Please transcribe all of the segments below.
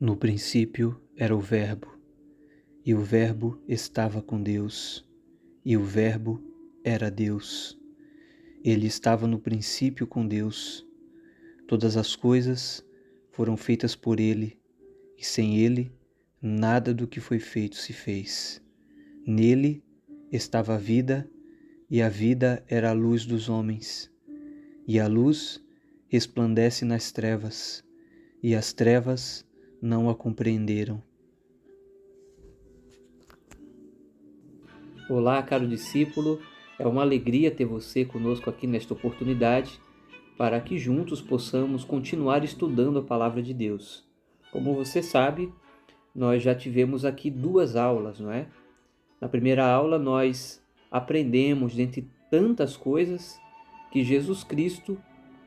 No princípio era o Verbo, e o Verbo estava com Deus, e o Verbo era Deus. Ele estava no princípio com Deus. Todas as coisas foram feitas por ele, e sem ele, nada do que foi feito se fez. Nele estava a vida, e a vida era a luz dos homens. E a luz resplandece nas trevas, e as trevas não a compreenderam. Olá, caro discípulo, é uma alegria ter você conosco aqui nesta oportunidade para que juntos possamos continuar estudando a Palavra de Deus. Como você sabe, nós já tivemos aqui 2 aulas, não é? Na primeira aula nós aprendemos, dentre tantas coisas, que Jesus Cristo,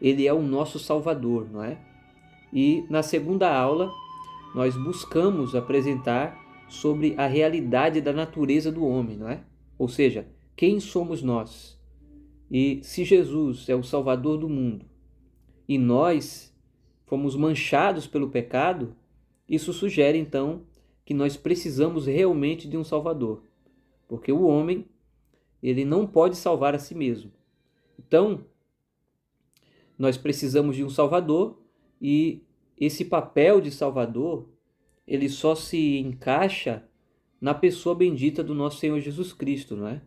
ele é o nosso Salvador, não é? E na segunda aula nós buscamos apresentar sobre a realidade da natureza do homem, não é? Ou seja, quem somos nós? E se Jesus é o Salvador do mundo e nós fomos manchados pelo pecado, isso sugere então que nós precisamos realmente de um Salvador, porque o homem ele não pode salvar a si mesmo. Então, nós precisamos de um Salvador e esse papel de Salvador ele só se encaixa na pessoa bendita do nosso Senhor Jesus Cristo, não é?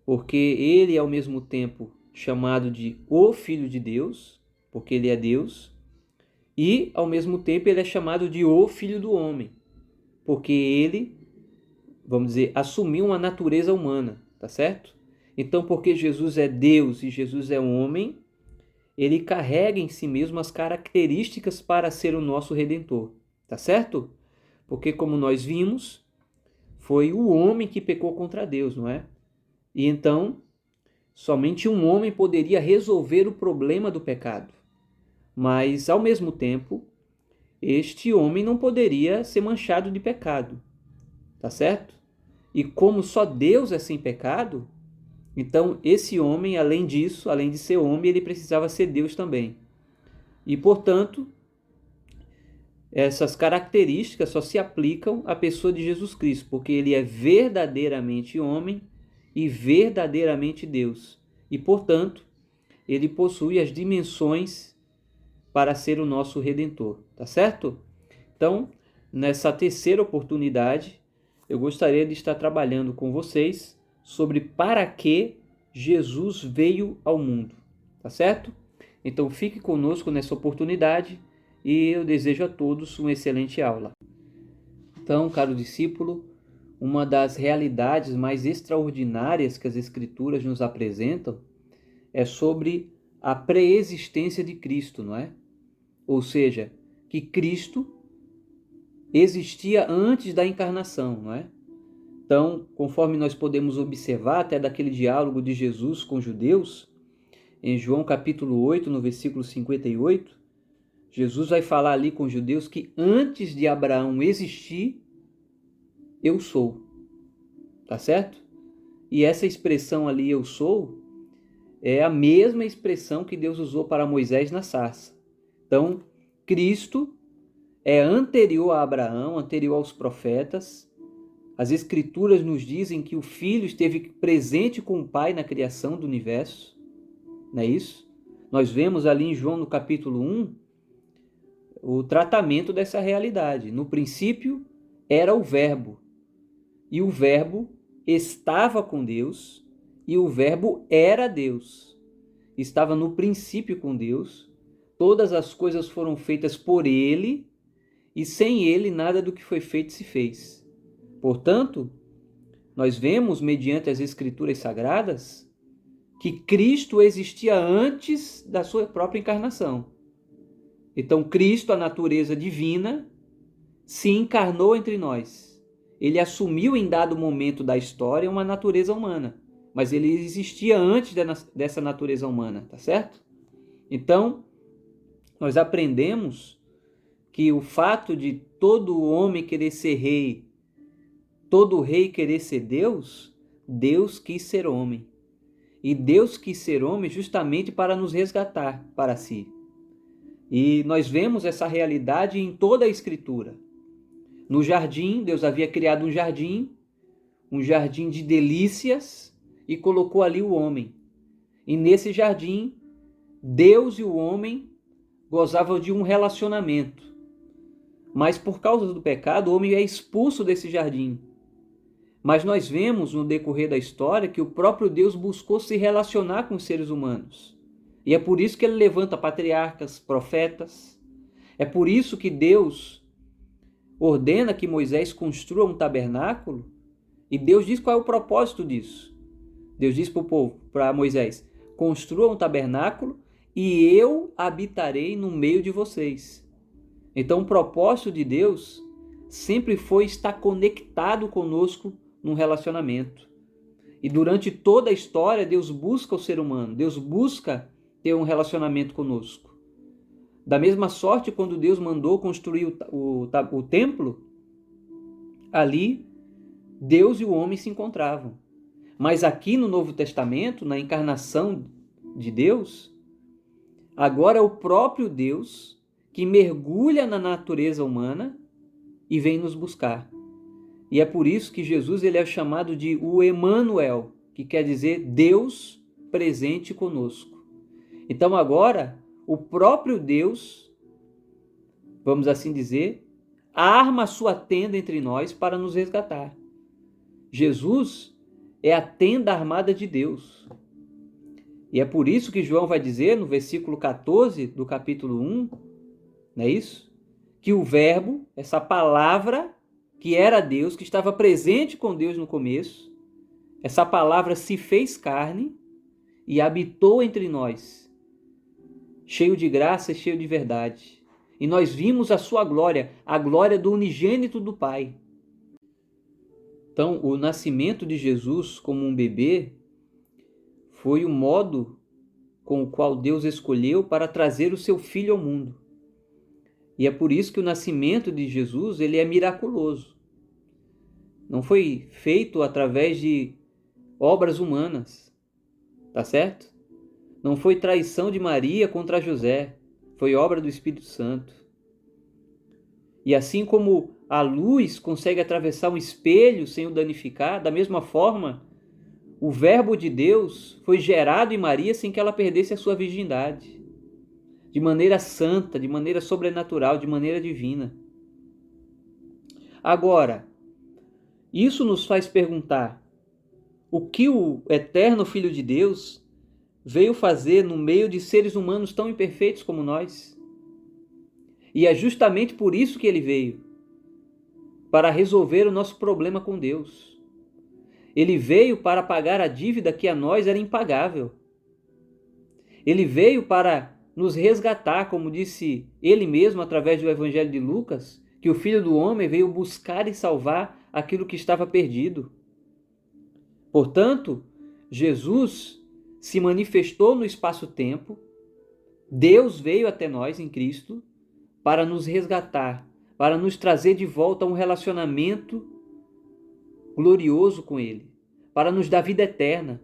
Porque ele é ao mesmo tempo chamado de o Filho de Deus, porque ele é Deus, e ao mesmo tempo ele é chamado de o Filho do Homem, porque ele, vamos dizer, assumiu uma natureza humana, tá certo? Então, porque Jesus é Deus e Jesus é homem, ele carrega em si mesmo as características para ser o nosso Redentor, tá certo? Porque como nós vimos, foi o homem que pecou contra Deus, não é? E então, somente um homem poderia resolver o problema do pecado. Mas, ao mesmo tempo, este homem não poderia ser manchado de pecado, tá certo? E como só Deus é sem pecado, então esse homem, além disso, além de ser homem, ele precisava ser Deus também. E, portanto, essas características só se aplicam à pessoa de Jesus Cristo, porque ele é verdadeiramente homem e verdadeiramente Deus. E, portanto, ele possui as dimensões para ser o nosso Redentor, tá certo? Então, nessa terceira oportunidade, eu gostaria de estar trabalhando com vocês sobre para que Jesus veio ao mundo, tá certo? Então, fique conosco nessa oportunidade e eu desejo a todos uma excelente aula. Então, caro discípulo, uma das realidades mais extraordinárias que as Escrituras nos apresentam é sobre a pré-existência de Cristo, não é? Ou seja, que Cristo existia antes da encarnação, não é? Então, conforme nós podemos observar até daquele diálogo de Jesus com os judeus, em João capítulo 8, no versículo 58, Jesus vai falar ali com os judeus que antes de Abraão existir, eu sou. Tá certo? E essa expressão ali, eu sou, é a mesma expressão que Deus usou para Moisés na sarça. Então, Cristo é anterior a Abraão, anterior aos profetas. As Escrituras nos dizem que o Filho esteve presente com o Pai na criação do universo. Não é isso? Nós vemos ali em João, no capítulo 1, o tratamento dessa realidade. No princípio era o Verbo, e o Verbo estava com Deus, e o Verbo era Deus. Estava no princípio com Deus, todas as coisas foram feitas por ele, e sem ele nada do que foi feito se fez. Portanto, nós vemos, mediante as Escrituras Sagradas, que Cristo existia antes da sua própria encarnação. Então, Cristo, a natureza divina, se encarnou entre nós. Ele assumiu em dado momento da história uma natureza humana, mas ele existia antes dessa natureza humana, tá certo? Então, nós aprendemos que o fato de todo homem querer ser rei, todo rei querer ser Deus, Deus quis ser homem. E Deus quis ser homem justamente para nos resgatar para si. E nós vemos essa realidade em toda a Escritura. No jardim, Deus havia criado um jardim de delícias, e colocou ali o homem. E nesse jardim, Deus e o homem gozavam de um relacionamento. Mas por causa do pecado, o homem é expulso desse jardim. Mas nós vemos no decorrer da história que o próprio Deus buscou se relacionar com os seres humanos. E é por isso que ele levanta patriarcas, profetas. É por isso que Deus ordena que Moisés construa um tabernáculo. E Deus diz qual é o propósito disso. Deus diz para o povo, para Moisés: construa um tabernáculo e eu habitarei no meio de vocês. Então o propósito de Deus sempre foi estar conectado conosco num relacionamento. E durante toda a história, Deus busca o ser humano, Deus busca ter um relacionamento conosco. Da mesma sorte, quando Deus mandou construir o templo, ali Deus e o homem se encontravam. Mas aqui no Novo Testamento, na encarnação de Deus, agora é o próprio Deus que mergulha na natureza humana e vem nos buscar. E é por isso que Jesus ele é chamado de o Emanuel, que quer dizer Deus presente conosco. Então agora, o próprio Deus, vamos assim dizer, arma a sua tenda entre nós para nos resgatar. Jesus é a tenda armada de Deus. E é por isso que João vai dizer no versículo 14 do capítulo 1, não é isso? Que o verbo, essa palavra que era Deus, que estava presente com Deus no começo, essa palavra se fez carne e habitou entre nós, cheio de graça e cheio de verdade. E nós vimos a sua glória, a glória do unigênito do Pai. Então, o nascimento de Jesus como um bebê foi o modo com o qual Deus escolheu para trazer o seu Filho ao mundo. E é por isso que o nascimento de Jesus ele é miraculoso. Não foi feito através de obras humanas, tá certo? Não foi traição de Maria contra José, foi obra do Espírito Santo. E assim como a luz consegue atravessar um espelho sem o danificar, da mesma forma, o Verbo de Deus foi gerado em Maria sem que ela perdesse a sua virgindade. De maneira santa, de maneira sobrenatural, de maneira divina. Agora, isso nos faz perguntar: o que o eterno Filho de Deus veio fazer no meio de seres humanos tão imperfeitos como nós? E é justamente por isso que ele veio, para resolver o nosso problema com Deus. Ele veio para pagar a dívida que a nós era impagável. Ele veio para nos resgatar, como disse ele mesmo através do Evangelho de Lucas, que o Filho do Homem veio buscar e salvar aquilo que estava perdido. Portanto, Jesus se manifestou no espaço-tempo, Deus veio até nós em Cristo para nos resgatar, para nos trazer de volta a um relacionamento glorioso com Ele, para nos dar vida eterna,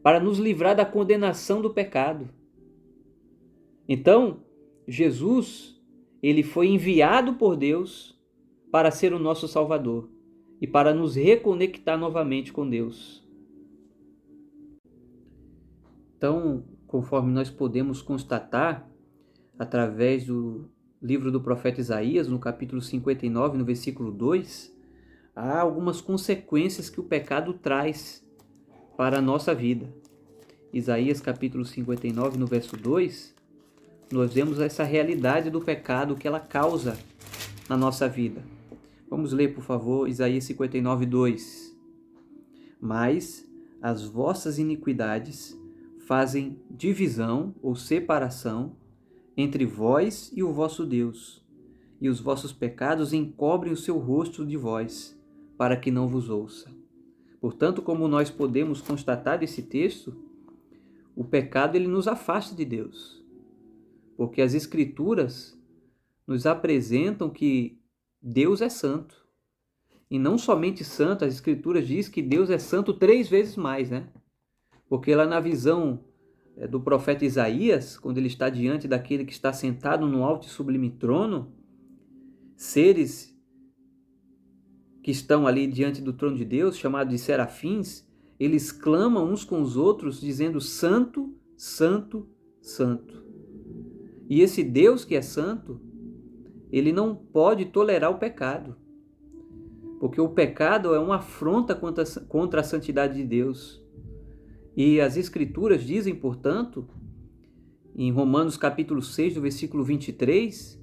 para nos livrar da condenação do pecado. Então, Jesus, ele foi enviado por Deus para ser o nosso Salvador e para nos reconectar novamente com Deus. Então, conforme nós podemos constatar, através do livro do profeta Isaías, no capítulo 59, no versículo 2, há algumas consequências que o pecado traz para a nossa vida. Isaías capítulo 59, no verso 2, nós vemos essa realidade do pecado que ela causa na nossa vida. Vamos ler, por favor, Isaías 59, 2. Mas as vossas iniquidades fazem divisão ou separação entre vós e o vosso Deus, e os vossos pecados encobrem o seu rosto de vós, para que não vos ouça. Portanto, como nós podemos constatar desse texto, o pecado ele nos afasta de Deus, porque as Escrituras nos apresentam que Deus é santo. E não somente santo, as Escrituras dizem que Deus é santo 3 vezes mais, né? Porque lá na visão do profeta Isaías, quando ele está diante daquele que está sentado no alto e sublime trono, seres que estão ali diante do trono de Deus, chamados de serafins, eles clamam uns com os outros, dizendo: Santo, Santo, Santo. E esse Deus que é santo, ele não pode tolerar o pecado, porque o pecado é uma afronta contra a santidade de Deus. E as Escrituras dizem, portanto, em Romanos capítulo 6, do versículo 23,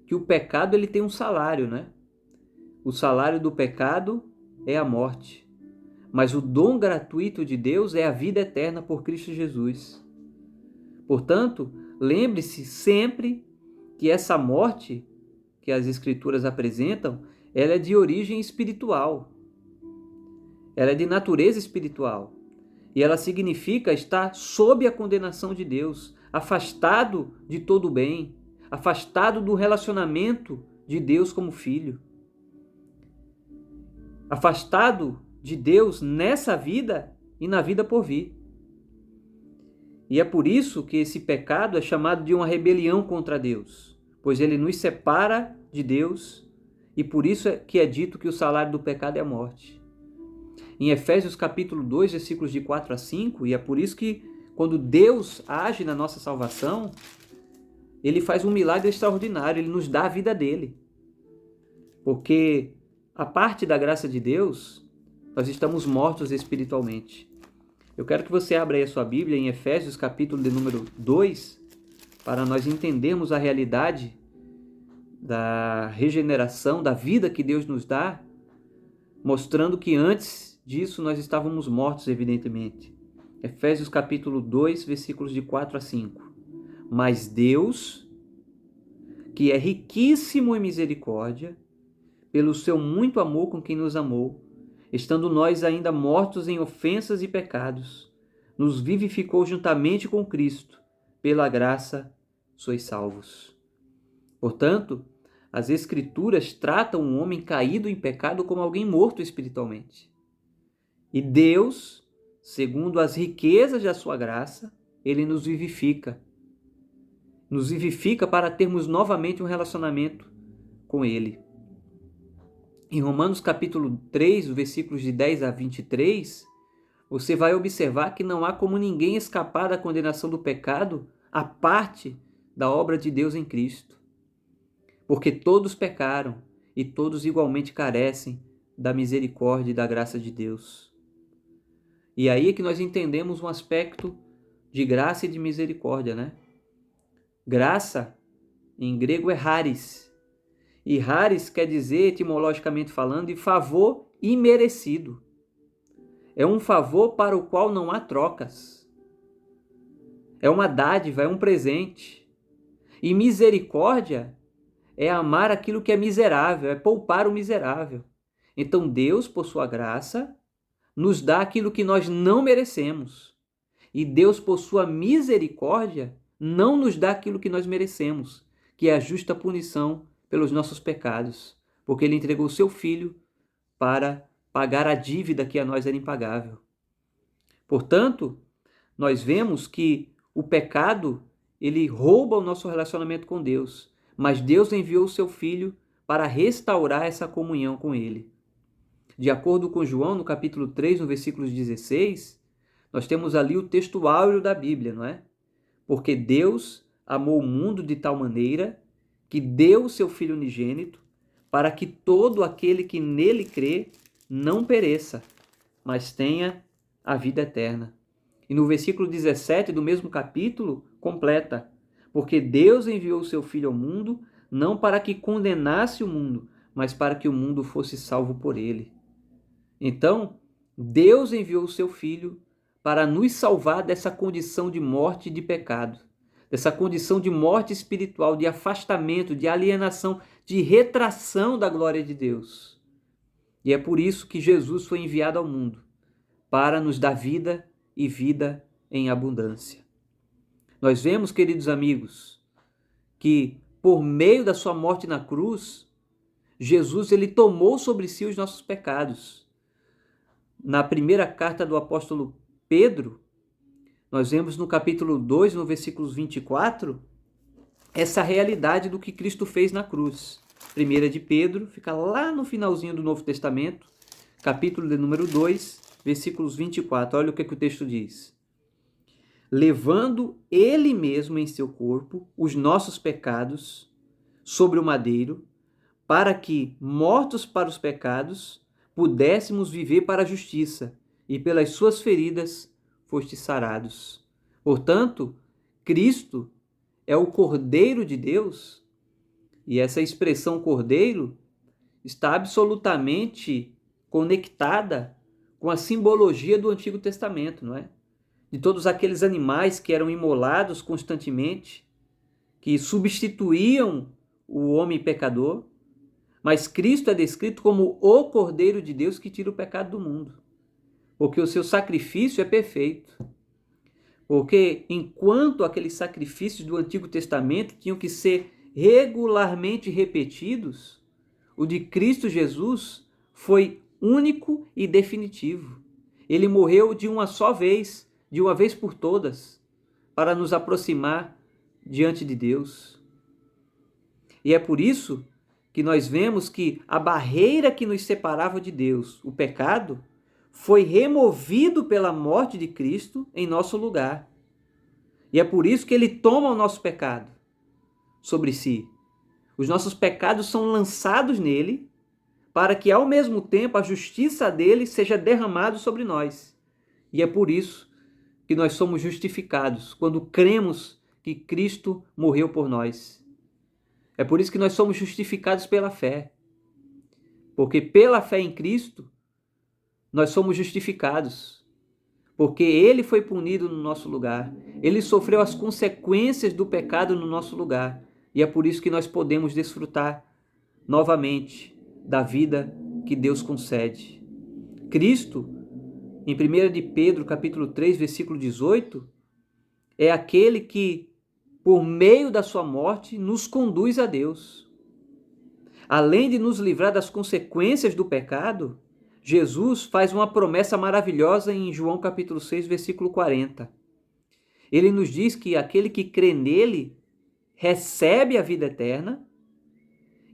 que o pecado ele tem um salário, né? O salário do pecado é a morte, mas o dom gratuito de Deus é a vida eterna por Cristo Jesus. Portanto, lembre-se sempre que essa morte que as Escrituras apresentam, ela é de origem espiritual. Ela é de natureza espiritual. E ela significa estar sob a condenação de Deus, afastado de todo o bem, afastado do relacionamento de Deus como filho. Afastado de Deus nessa vida e na vida por vir. E é por isso que esse pecado é chamado de uma rebelião contra Deus, pois ele nos separa de Deus, e por isso é que é dito que o salário do pecado é a morte. Em Efésios capítulo 2, versículos de 4 a 5, e é por isso que quando Deus age na nossa salvação, ele faz um milagre extraordinário, ele nos dá a vida dele. Porque a parte da graça de Deus, nós estamos mortos espiritualmente. Eu quero que você abra aí a sua Bíblia em Efésios capítulo de número 2, para nós entendermos a realidade da regeneração, da vida que Deus nos dá, mostrando que antes disso nós estávamos mortos, evidentemente. Efésios capítulo 2, versículos de 4 a 5. Mas Deus, que é riquíssimo em misericórdia, pelo seu muito amor com quem nos amou, estando nós ainda mortos em ofensas e pecados, nos vivificou juntamente com Cristo, pela graça sois salvos. Portanto, as Escrituras tratam um homem caído em pecado como alguém morto espiritualmente. E Deus, segundo as riquezas da sua graça, ele nos vivifica. Nos vivifica para termos novamente um relacionamento com ele. Em Romanos capítulo 3, versículos de 10 a 23, você vai observar que não há como ninguém escapar da condenação do pecado à parte da obra de Deus em Cristo. Porque todos pecaram e todos igualmente carecem da misericórdia e da graça de Deus. E aí é que nós entendemos um aspecto de graça e de misericórdia, né? Graça, em grego, é charis. E charis quer dizer, etimologicamente falando, de favor imerecido. É um favor para o qual não há trocas. É uma dádiva, é um presente. E misericórdia é amar aquilo que é miserável, é poupar o miserável. Então Deus, por sua graça, nos dá aquilo que nós não merecemos. E Deus, por sua misericórdia, não nos dá aquilo que nós merecemos, que é a justa punição pelos nossos pecados, porque ele entregou o seu Filho para pagar a dívida que a nós era impagável. Portanto, nós vemos que o pecado, ele rouba o nosso relacionamento com Deus, mas Deus enviou o seu Filho para restaurar essa comunhão com ele. De acordo com João, no capítulo 3, no versículo 16, nós temos ali o texto áureo da Bíblia, não é? Porque Deus amou o mundo de tal maneira que deu o seu Filho unigênito, para que todo aquele que nele crê não pereça, mas tenha a vida eterna. E no versículo 17 do mesmo capítulo, completa: porque Deus enviou o seu Filho ao mundo, não para que condenasse o mundo, mas para que o mundo fosse salvo por ele. Então, Deus enviou o seu Filho para nos salvar dessa condição de morte e de pecado, dessa condição de morte espiritual, de afastamento, de alienação, de retração da glória de Deus. E é por isso que Jesus foi enviado ao mundo, para nos dar vida e vida em abundância. Nós vemos, queridos amigos, que por meio da sua morte na cruz, Jesus ele tomou sobre si os nossos pecados. Na primeira carta do apóstolo Pedro, nós vemos no capítulo 2, no versículo 24, essa realidade do que Cristo fez na cruz. 1 de Pedro, fica lá no finalzinho do Novo Testamento, capítulo de número 2, versículos 24. Olha o que o texto diz. Levando ele mesmo em seu corpo os nossos pecados sobre o madeiro, para que, mortos para os pecados, pudéssemos viver para a justiça, e pelas suas feridas fostes sarados. Portanto, Cristo é o Cordeiro de Deus, e essa expressão Cordeiro está absolutamente conectada com a simbologia do Antigo Testamento, não é? De todos aqueles animais que eram imolados constantemente, que substituíam o homem pecador, mas Cristo é descrito como o Cordeiro de Deus que tira o pecado do mundo, porque o seu sacrifício é perfeito. Porque enquanto aqueles sacrifícios do Antigo Testamento tinham que ser regularmente repetidos, o de Cristo Jesus foi único e definitivo. Ele morreu de uma só vez, de uma vez por todas, para nos aproximar diante de Deus. E é por isso que nós vemos que a barreira que nos separava de Deus, o pecado, foi removido pela morte de Cristo em nosso lugar. E é por isso que ele toma o nosso pecado sobre si. Os nossos pecados são lançados nele, para que ao mesmo tempo a justiça dele seja derramada sobre nós. E é por isso que nós somos justificados, quando cremos que Cristo morreu por nós. É por isso que nós somos justificados pela fé. Porque pela fé em Cristo, nós somos justificados. Porque ele foi punido no nosso lugar. Ele sofreu as consequências do pecado no nosso lugar. E é por isso que nós podemos desfrutar novamente da vida que Deus concede. Cristo, em 1 de Pedro, capítulo 3, versículo 18, é aquele que, por meio da sua morte, nos conduz a Deus. Além de nos livrar das consequências do pecado, Jesus faz uma promessa maravilhosa em João capítulo 6, versículo 40. Ele nos diz que aquele que crê nele recebe a vida eterna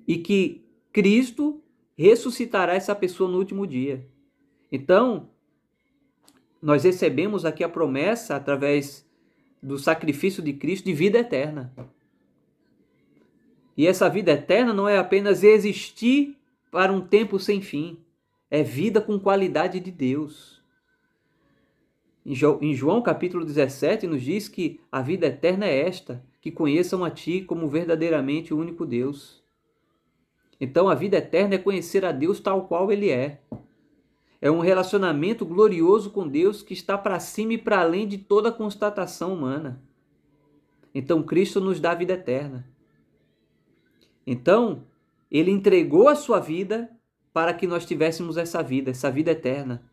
e que Cristo ressuscitará essa pessoa no último dia. Então, nós recebemos aqui a promessa, através do sacrifício de Cristo, de vida eterna. E essa vida eterna não é apenas existir para um tempo sem fim, é vida com qualidade de Deus. Em João capítulo 17 nos diz que a vida eterna é esta, que conheçam a Ti como verdadeiramente o único Deus. Então a vida eterna é conhecer a Deus tal qual Ele é. É um relacionamento glorioso com Deus que está para cima e para além de toda constatação humana. Então Cristo nos dá a vida eterna. Então, Ele entregou a sua vida para que nós tivéssemos essa vida eterna.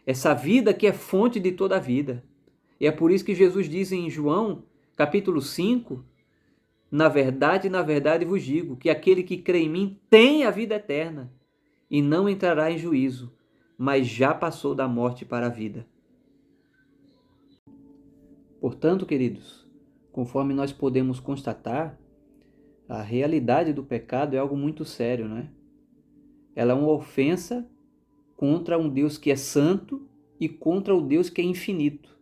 Essa vida que é fonte de toda a vida. E é por isso que Jesus diz em João, capítulo 5, na verdade vos digo, que aquele que crê em mim tem a vida eterna e não entrará em juízo, mas já passou da morte para a vida. Portanto, queridos, conforme nós podemos constatar, a realidade do pecado é algo muito sério, não é? Ela é uma ofensa contra um Deus que é santo e contra o Deus que é infinito.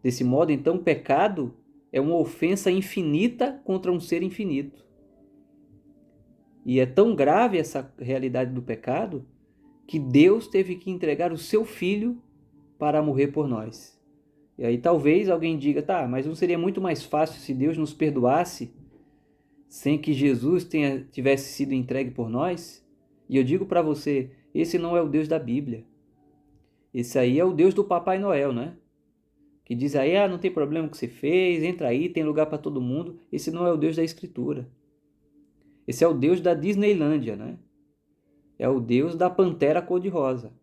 Desse modo, então, o pecado é uma ofensa infinita contra um ser infinito. E é tão grave essa realidade do pecado que Deus teve que entregar o seu Filho para morrer por nós. E aí talvez alguém diga, tá, mas não seria muito mais fácil se Deus nos perdoasse sem que Jesus tivesse sido entregue por nós? E eu digo para você, esse não é o Deus da Bíblia. Esse aí é o Deus do Papai Noel, né? Que diz aí, não tem problema o que você fez, entra aí, tem lugar para todo mundo. Esse não é o Deus da Escritura. Esse é o Deus da Disneylândia, né? É o Deus da Pantera Cor-de-Rosa.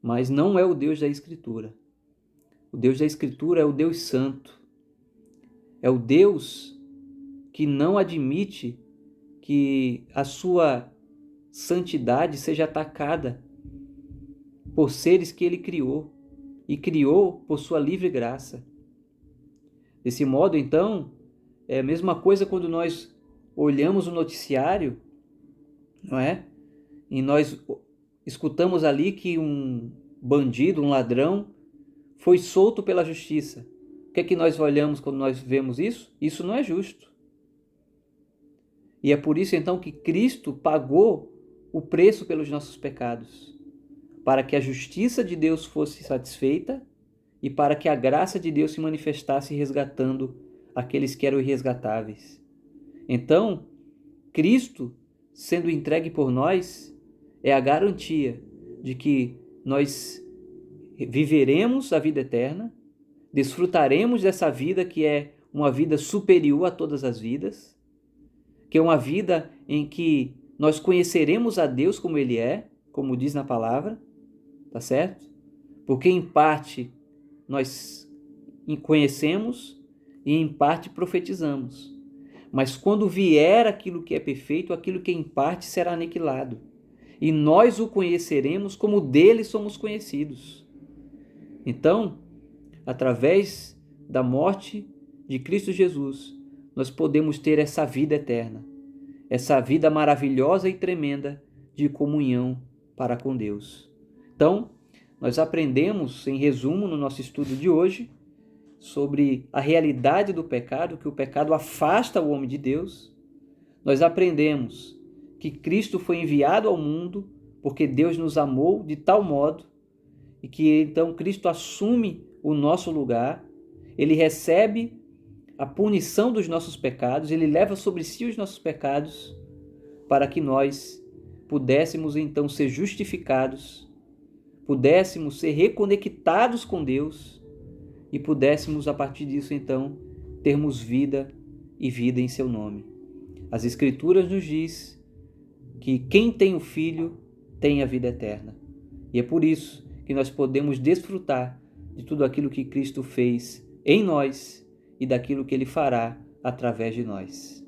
Mas não é o Deus da Escritura. O Deus da Escritura é o Deus Santo. É o Deus que não admite que a sua santidade seja atacada por seres que ele criou e criou por sua livre graça. Desse modo, então, é a mesma coisa quando nós olhamos o noticiário, não é? E nós escutamos ali que um bandido, um ladrão, foi solto pela justiça. O que é que nós olhamos quando nós vemos isso? Isso não é justo. E é por isso então que Cristo pagou o preço pelos nossos pecados, para que a justiça de Deus fosse satisfeita e para que a graça de Deus se manifestasse resgatando aqueles que eram irresgatáveis. Então, Cristo, sendo entregue por nós, é a garantia de que nós viveremos a vida eterna, desfrutaremos dessa vida que é uma vida superior a todas as vidas, que é uma vida em que nós conheceremos a Deus como Ele é, como diz na palavra, tá certo? Porque em parte nós conhecemos e em parte profetizamos. Mas quando vier aquilo que é perfeito, aquilo que é em parte será aniquilado. E nós o conheceremos como dele somos conhecidos. Então, através da morte de Cristo Jesus, nós podemos ter essa vida eterna, essa vida maravilhosa e tremenda de comunhão para com Deus. Então, nós aprendemos, em resumo, no nosso estudo de hoje, sobre a realidade do pecado, que o pecado afasta o homem de Deus. Nós aprendemos que Cristo foi enviado ao mundo porque Deus nos amou de tal modo e que então Cristo assume o nosso lugar, ele recebe a punição dos nossos pecados, ele leva sobre si os nossos pecados para que nós pudéssemos então ser justificados, pudéssemos ser reconectados com Deus e pudéssemos, a partir disso, então, termos vida e vida em seu nome. As Escrituras nos diz que quem tem o Filho tem a vida eterna. E é por isso que nós podemos desfrutar de tudo aquilo que Cristo fez em nós e daquilo que Ele fará através de nós.